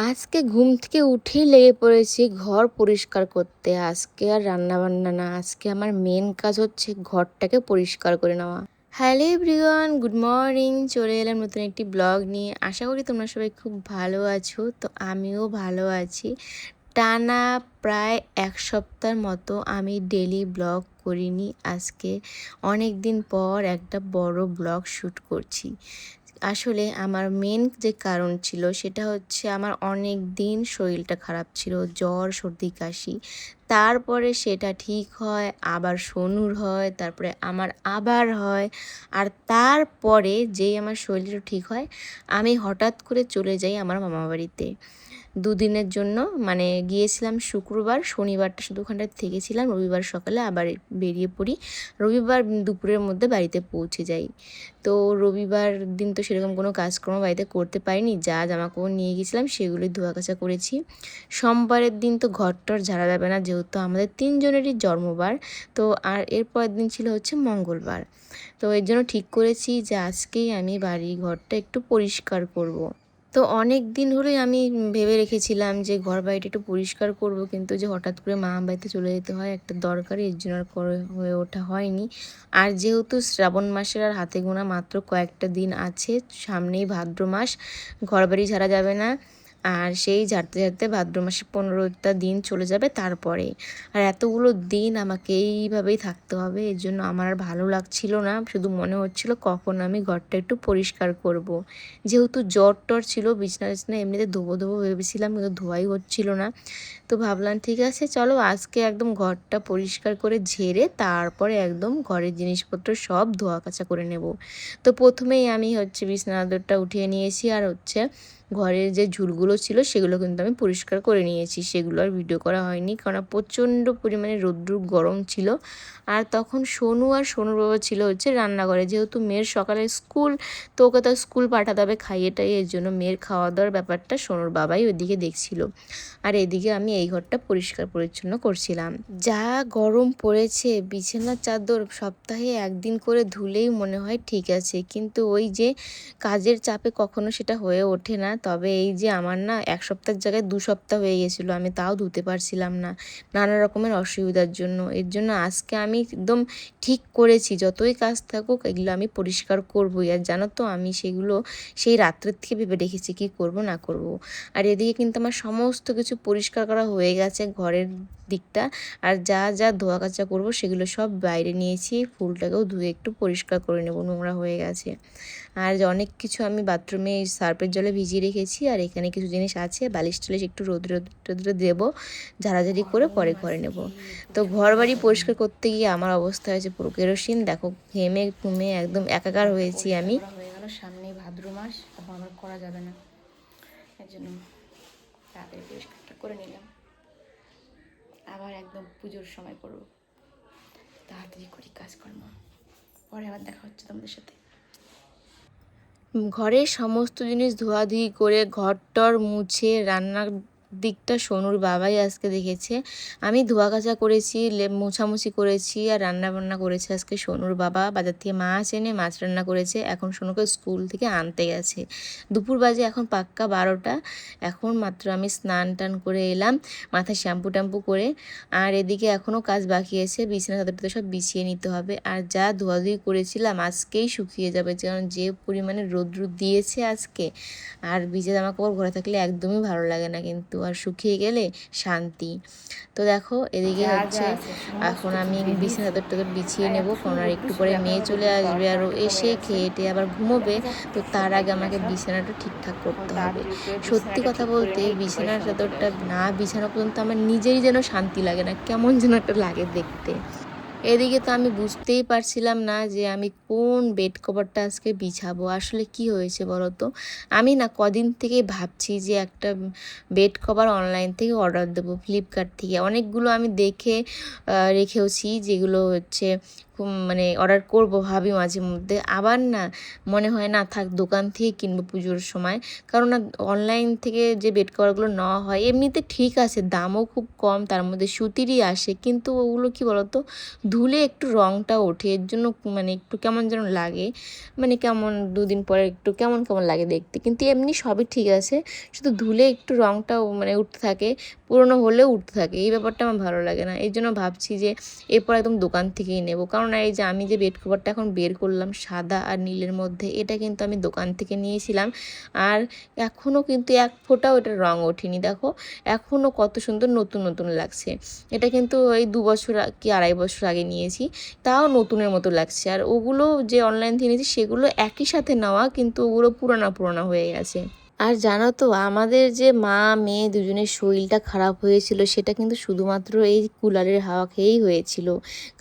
আজকে ঘুম থেকে উঠেই লেগে পড়েছি ঘর পরিষ্কার করতে। আজকে আর রান্নাবান্না না, আজকে আমার মেন কাজ হচ্ছে ঘরটাকে পরিষ্কার করে নেওয়া। Hello everyone, good morning. চলে এলাম নতুন একটি ব্লগ নিয়ে। আশা করি তোমরা সবাই খুব ভালো আছো। তো আমিও ভালো আছি। টানা প্রায় 1 সপ্তাহের মতো আমি ডেলি ব্লগ করিনি। আজকে অনেক দিন পর একটা বড় ব্লগ শ্যুট করছি। আসলে আমার মেন যে কারণ ছিল সেটা হচ্ছে আমার অনেক দিন শরীরটা খারাপ ছিল, জ্বর সর্দি কাশি। তারপরে সেটা ঠিক হয়, আবার সনুর হয়, তারপরে আমার আবার হয়। আর তারপরে যেই আমার শরীরটা ঠিক হয়, আমি হঠাৎ করে চলে যাই আমার মামাবাড়িতে দুদিনের জন্য। মানে গিয়েছিলাম শুক্রবার, শনিবারটা শুধু ওখানটায় থেকেছিলাম, রবিবার সকালে আবার বেরিয়ে পড়ি। রবিবার দুপুরের মধ্যে বাড়িতে পৌঁছে যাই। তো রবিবার দিন তো সেরকম কোনো কাজকর্ম বাড়িতে করতে পারিনি, যা জামাকাপড় নিয়ে গেছিলাম সেগুলোই ধোয়া কাচা করেছি। সোমবারের দিন তো ঘরটর ঝাড়া যাবে না, যেহেতু আমাদের 3জনেরই জন্মবার। তো আর এরপরের দিন ছিল হচ্ছে মঙ্গলবার। তো এর জন্য ঠিক করেছি যে আজকেই আমি বাড়ি ঘরটা একটু পরিষ্কার করব। তো অনেক দিন ধরেই আমি ভেবে রেখেছিলাম যে ঘর বাড়িটা একটু পরিষ্কার করব, কিন্তু যে হঠাৎ করে মামা বাড়িতে চলে যেতে হয় একটা দরকারি, এর জন্য আর হয়ে ওঠা হয়নি। আর যেহেতু শ্রাবণ মাসের আর হাতে গোনা মাত্র কয়েকটা দিন আছে, সামনেই ভাদ্র মাস, ঘর বাড়ি ঝাড়া যাবে না। আর সেই ঝাড়তে ঝাড়তে ভাদ্র মাসে 15টা দিন চলে যাবে তারপরে। আর এতগুলো দিন আমাকে এইভাবেই থাকতে হবে, এর জন্য আমার আর ভালো লাগছিল না। শুধু মনে হচ্ছিল কখন আমি ঘরটা একটু পরিষ্কার করব। যেহেতু জ্বর টর ছিল, বিছনা টিছনা এমনিতে ধোবো ধোবো ভেবেছিলাম, কিন্তু ধোয়াই হচ্ছিল না। তো ভাবলাম ঠিক আছে চলো আজকে একদম ঘরটা পরিষ্কার করে ঝেড়ে তারপরে একদম ঘরের জিনিসপত্র সব ধোয়া কাচা করে নেব। তো প্রথমেই আমি হচ্ছে বিছানা চাদরটা উঠিয়ে নিয়েছি, আর হচ্ছে ঘরের যে ঝুলগুলো ছিল সেগুলো কিন্তু আমি পরিষ্কার করে নিয়েছি। সেগুলো আর ভিডিও করা হয়নি, কারণ প্রচণ্ড পরিমাণে রৌদ্র গরম ছিল। আর তখন সোনু আর সোনুর বাবা ছিল হচ্ছে রান্নাঘরে, যেহেতু মেয়ের সকালে স্কুল, তো ওকে তো স্কুল পাঠাতে হবে খাইয়ে টাইয়ে, এর জন্য মেয়ের খাওয়া দাওয়ার ব্যাপারটা সোনুর বাবাই ওইদিকে দেখছিল। আর এদিকে আমি এই ঘরটা পরিষ্কার পরিচ্ছন্ন করছিলাম। যা গরম পড়েছে, বিছানার চাদর সপ্তাহে একদিন করে ধুলেই মনে হয় ঠিক আছে, কিন্তু ওই যে কাজের চাপে কখনো সেটা হয়ে ওঠে না। তবে এই যে আমার না 1 সপ্তাহের জায়গায় 2 সপ্তাহ হয়ে গেছিলো, আমি তাও ধুতে পারছিলাম না নানা রকমের অসুবিধার জন্য। এর জন্য আজকে আমি একদম ঠিক করেছি যতই কাজ থাকুক এগুলো আমি পরিষ্কার করবই। আর জানো তো আমি সেগুলো সেই রাত্রের থেকে ভেবে রেখেছি কী করব না করব। আর এদিকে কিন্তু আমার সমস্ত কিছু পরিষ্কার করা হয়ে গেছে ঘরের দিকটা। আর যা যা ধোয়া কাচা করবো সেগুলো সব বাইরে নিয়েছি, ফুলটাকেও ধুয়ে একটু পরিষ্কার করে নেব, নোংরা হয়ে গেছে। আর অনেক কিছু আমি বাথরুমে সার্ফের জলে ভিজিয়ে রেখেছি, আর এখানে কিছু জিনিস আছে, বালিশ টালিশ একটু রোদ্রে দেবো, ঝাড়াঝাড়ি করে পরে করে নেব। তো ঘর বাড়ি পরিষ্কার করতে গিয়ে আমার অবস্থা হয়েছে পুরো কেরোসিন। দেখো ঘেমে ঘুমে একদম একাকার হয়েছি আমি। হয়ে গেল, সামনে ভাদ্র মাস, তখন আমার করা যাবে না, এর জন্য তাড়াতাড়ি পরিষ্কারটা করে নিলাম। আবার একদম পুজোর সময় করব, তাড়াতাড়ি করি কাজকর্ম, পরে আবার দেখা হচ্ছে তোমাদের সাথে। ঘরের সমস্ত জিনিস ধোয়াধুয়ি করে ঘরটর মুছে রান্নার দিকটা সোনুর বাবাই আজকে দেখেছে। আমি ধোয়া কাচা করেছি, মোছামুছি করেছি, আর রান্না বান্না করেছে আজকে সোনুর বাবা। বাজার থেকে মাছ এনে মাছ রান্না করেছে, এখন সোনুকে স্কুল থেকে আনতে গেছে। দুপুর বাজে এখন পাক্কা 12টা। এখন মাত্র আমি স্নান টান করে এলাম, মাথায় শ্যাম্পু ট্যাম্পু করে। আর এদিকে এখনও কাজ বাকি আছে, বিছানা চাদরটা সব বিছিয়ে নিতে হবে। আর যা ধোয়াধুয়ি করেছিলাম আজকেই শুকিয়ে যাবে, কারণ যে পরিমাণে রৌদ্র দিয়েছে আজকে। আর ভিজে জামা কাপড় ঘরে থাকলে একদমই ভালো লাগে না, কিন্তু আর শুকিয়ে গেলে শান্তি। তো দেখো এদিকে হচ্ছে এখন আমি বিছানা চাদর বিছিয়ে নেব, কারণ আর একটু পরে মেয়ে চলে আসবে, আর ও এসে খেয়ে টেয়ে আবার ঘুমোবে। তো তার আগে আমাকে বিছানাটা ঠিকঠাক করতে হবে। সত্যি কথা বলতে বিছানার চাদরটা না বিছানো পর্যন্ত আমার নিজেই যেন শান্তি লাগে না, কেমন যেন একটা লাগে দেখতে। এদিকে তো আমি বুঝতেই পারছিলাম না যে আমি কোন বেড কভারটা আজকে বিছাবো। আসলে কি হয়েছে বলো তো, আমি না কদিন থেকেই ভাবছি যে একটা বেড কভার অনলাইন থেকে অর্ডার দেবো, ফ্লিপকার্ট থেকে। অনেকগুলো আমি দেখে রেখেওছি, যেগুলো হচ্ছে মানে অর্ডার করব ভাবি মাঝে মধ্যে। আবার না মনে হয় না থাক দোকান থেকে কিনবো পুজোর সময়, কারণ না অনলাইন থেকে যে বেড কভারগুলো নেওয়া হয় এমনিতে ঠিক আছে, দামও খুব কম, তার মধ্যে সুতিরই আসে, কিন্তু ওগুলো কি বলতো ধুলে একটু রঙটা ওঠে, এর জন্য মানে একটু কেমন যেন লাগে, মানে কেমন 2 দিন পরে একটু কেমন কেমন লাগে দেখতে। কিন্তু এমনি সবই ঠিক আছে, শুধু ধুলে একটু রঙটাও মানে উঠতে থাকে, পুরনো হলেও উঠতে থাকে, এই ব্যাপারটা আমার ভালো লাগে না। এই জন্য ভাবছি যে এরপর একদম দোকান থেকেই নেব। কারণ এই যে আমি যে বেড কভারটা এখন বের করলাম সাদা আর নীলের মধ্যে, এটা কিন্তু আমি দোকান থেকে নিয়েছিলাম। আর এখনও কিন্তু এক ফোঁটাও এটার রঙ ওঠেনি, দেখো এখনও কত সুন্দর নতুন নতুন লাগছে। এটা কিন্তু ওই 2 বছর কি 2.5 বছর আগে নিয়েছি, তাও নতুনের মতো লাগছে। আর ওগুলো যে অনলাইন থেকে নিয়েছি সেগুলো একই সাথে নেওয়া, কিন্তু ওগুলো পুরানা পুরানা হয়ে গেছে। আর জানো তো আমাদের যে মা মেয়ে দুজনের শরীরটা খারাপ হয়েছিল, সেটা কিন্তু শুধুমাত্র এই কুলারের হাওয়া খেয়েই হয়েছিল।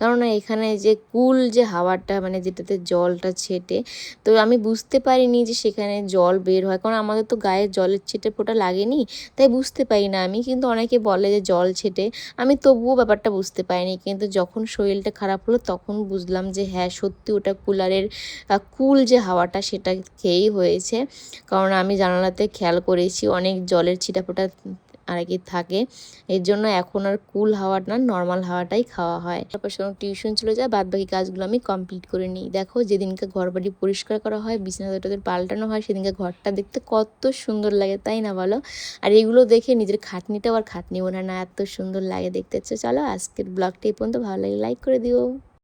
কারণ এখানে যে কুল যে হাওয়াটা মানে যেটাতে জলটা ছেটে, তো আমি বুঝতে পারিনি যে সেখানে জল বের হয়, কারণ আমাদের তো গায়ে জলের ছিটে ফোঁটা লাগেনি, তাই বুঝতে পারি না আমি। কিন্তু অনেকে বলে যে জল ছেটে, আমি তবুও ব্যাপারটা বুঝতে পারিনি। কিন্তু যখন শরীরটা খারাপ হলো তখন বুঝলাম যে হ্যাঁ সত্যি ওটা কুলারের কুল যে হাওয়াটা সেটা খেয়েই হয়েছে। কারণ আমি জানালাতে খেয়াল করেছি অনেক জলের ছিটাফোঁটা আর কি থাকে, এর জন্য এখন আর কুল হাওয়া না নর্মাল হাওয়াটাই খাওয়া হয়। তারপর সঙ্গে টিউশন চলে যায়, বাদ বাকি কাজগুলো আমি কমপ্লিট করে নিই। দেখো যেদিনকে ঘর বাড়ি পরিষ্কার করা হয়, বিছানা টোদের পাল্টানো হয়, সেদিনকে ঘরটা দেখতে কত সুন্দর লাগে, তাই না বলো? আর এগুলো দেখে নিজের খাটনিটাও আর খাটনি মনে হয় না, এত সুন্দর লাগে দেখতে। চলো আজকের ব্লগটা এই পর্যন্ত, ভালো লাগে লাইক করে দিও।